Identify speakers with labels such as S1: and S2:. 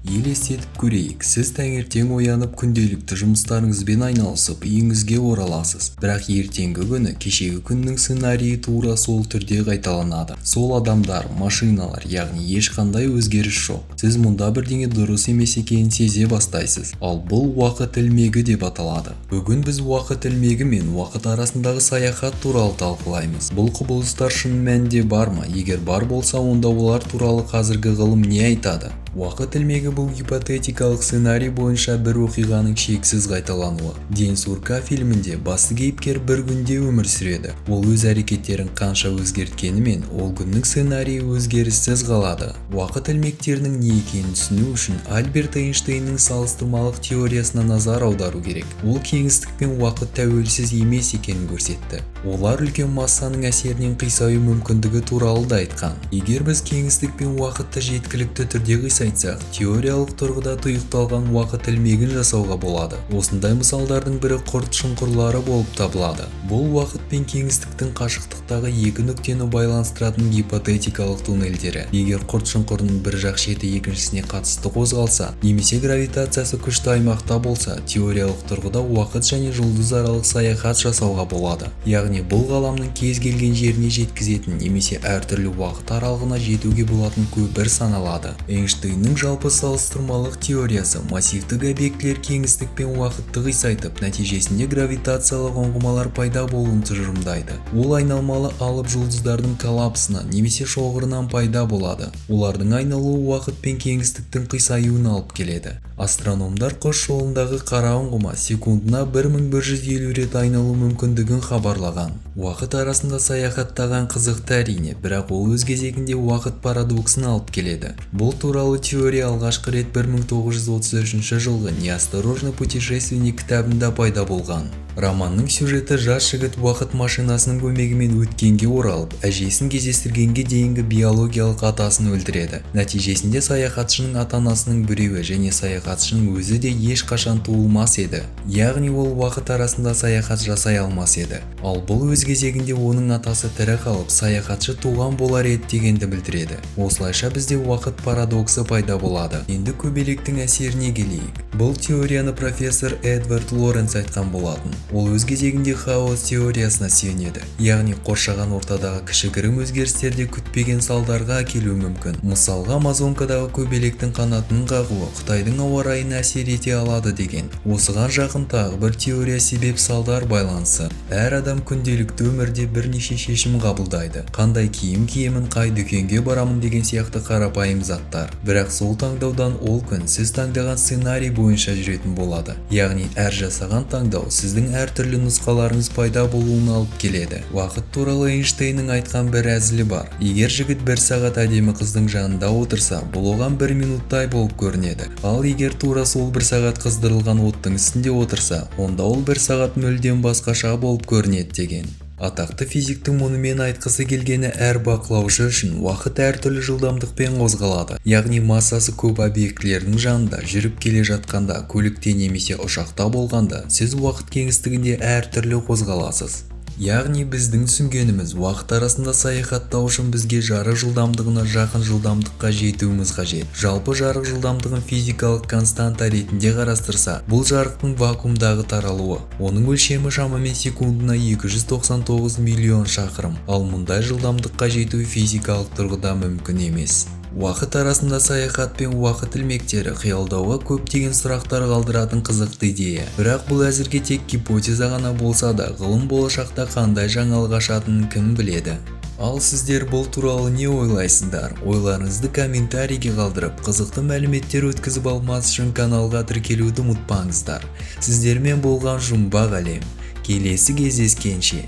S1: Елестетіп көрейік, сіз таңертең оянып күнделікті жұмыстарыңызбен айналысып үйіңізге ораласыз. Бірақ ертеңгі күні кешегі күннің сценарийі тура сол түрде қайталанады. Сол адамдар, машиналар, яғни ешқандай өзгеріс жоқ. Сіз мұнда бірдеңе дұрыс емес екенін сезе бастайсыз. Ал бұл уақыт ілмегі деп аталады. Бүгін біз уақыт ілмегі мен уақыт арасындағы саяхат туралы талқылаймыз. Бұл құбылыстар шын мәнінде бар ма? Егер бар болса, онда олар туралы қазіргі ғылым не айтады? Уақыт ілмегі бұл гипотетикалық сценарий бойынша бір оқиғаның шексіз қайталануы. День сурка фильмінде басты кейіпкер бір күнде өмір сүреді. Ол өз әрекеттерін қанша өзгерткенімен, ол күннің сценарийі өзгеріссіз қалады. Уақыт ілмектерінің не екенін түсіну үшін Альберт Эйнштейннің салыстырмалық теориясына назар аудару керек. Ол кеңістік пен уақыт тәуелсіз емес екенін көрсетті. Олар үлкен массаның әсерінен қисаю мүмкіндігі туралы да айтқан. Егер біз кеңістік пен уақытты жеткілікті түрде айтсақ, теориялық тұрғыда тұйықталған уақыт ілмегін жасауға болады. Осындай мысалдардың бірі құрт шұңқырлары болып табылады. Бұл уақыт пен кеңістіктің қашықтықтағы екі нүктені байланыстыратын гипотетикалық туннельдері. Егер құрт шұңқырының бір жақ шеті екіншісіне қатысты қозғалса, немесе гравитациясы күшті аймақта болса, теориялық тұрғыда уақыт және жұлдыз аралық саяхат жасауға болады. Яғни бұл ғаламның кез келген жеріне жеткізетін немесе әртүрлі уақыт аралығына жетуге болатын көпір саналады. Эйнштейннің жалпы салыстырмалық теориясы массивтік объектілер кеңістік пен уақытты қисайтып, нәтижесінде гравитациялық ұңғымалар пайда болуын тұжырымдайды. Ол айналмалы алып жұлдыздардың коллапсынан немесе шоғырынан пайда болады. Олардың айналуы уақыт пен кеңістіктің қисаюын алып келеді. Астрономдар құс жолындағы қара ұңғыма секундына 1150 рет айналу мүмкіндігін хабарлаған. Уақыт арасында саяхаттаған қызықты әрине, бірақ ол өз кезегінде уақыт парадоксын алып келеді. Бұл туралы теория алғашқы рет 1933 жылғы «Неосторожный путешественник» кітабында пайда болған. Романның сюжеті жас жігіт уақыт машинасының көмегімен өткенге оралып, әжесін кездестіргенге дейінгі биологиялық атасын өлтіреді. Нәтижесінде саяхатшының ата-анасының біреуі және саяхатшының өзі де ешқашан туылмас еді. Яғни ол уақыт арасында саяхат жасай алмас еді. Ал бұл өз кезегінде оның атасы тірі қалып, саяхатшы туған болар еді дегенді білдіреді. Осылайша бізде уақыт парадоксы пайда болады. Енді көбелектің әсеріне келейік. Бұл теорияны профессор Эдвард Лоренц айтқан болатын. Ол өз кезегінде хаос теориясына сүйенеді. Яғни қоршаған ортадағы кішігірім өзгерістерде күтпеген салдарға әкелуі мүмкін. Мысалға, Амазонкадағы көбелектің қанатының қағуы Қытайдың ауа райына әсер ете алады деген. Осыған жақын тағы бір теория себеп-салдар байланысы. Әр адам күнделікті өмірде бірнеше шешім қабылдайды. Қандай киім киемін, қай дүкенге барамын деген сияқты қарапайым заттар. Бірақ сол таңдаудан ол күн сіз таңдаған сценарий бойынша жүретін болады. Яғни әр жасаған таңдау сіздің әртүрлі нұсқаларыңыз пайда болуына алып келеді. Уақыт туралы Эйнштейннің айтқан бір әзілі бар. Егер жігіт 1 сағат әдемі қыздың жанында отырса, бұл оған 1 минуттай болып көрінеді. Ал егер тура сол 1 сағат қыздырылған оттың үстінде отырса, онда ол 1 сағат мүлдем басқаша болып көрінеді деген. Атақты физиктің мұнымен айтқысы келгені әр бақылаушы үшін уақыт әртүрлі жылдамдықпен қозғалады. Яғни массасы көп объектілердің жанында жүріп келе жатқанда, көлікте немесе ұшақта болғанда, сіз уақыт кеңістігінде әртүрлі қозғаласыз. Яғни біздің түсінгеніміз уақыт арасында саяхаттау үшін бізге жарық жылдамдығына жақын жылдамдыққа жетуіміз қажет. Жалпы жарық жылдамдығын физикалық константа ретінде қарастырса, бұл жарықтың вакуумдағы таралуы. Оның өлшемі шамамен секундына 299 миллион шақырым. Ал мұндай жылдамдыққа жету физикалық тұрғыда мүмкін емес. Уақыт арасында саяхат пен уақыт ілмектері қиялдауға көптеген сұрақтар қалдыратын қызықты идея. Бірақ бұл әзірге тек гипотеза ғана болса да, ғылым болашақта қандай жаңалық ашатынын кім біледі? Ал сіздер бұл туралы не ойлайсыздар? Ойларыңызды комментарийге қалдырып, қызықты мәліметтер өткізіп алмас үшін каналға тіркелуді ұмытпаңыздар. Сіздермен болған жұмбақ әлем. Келесі кездескенше.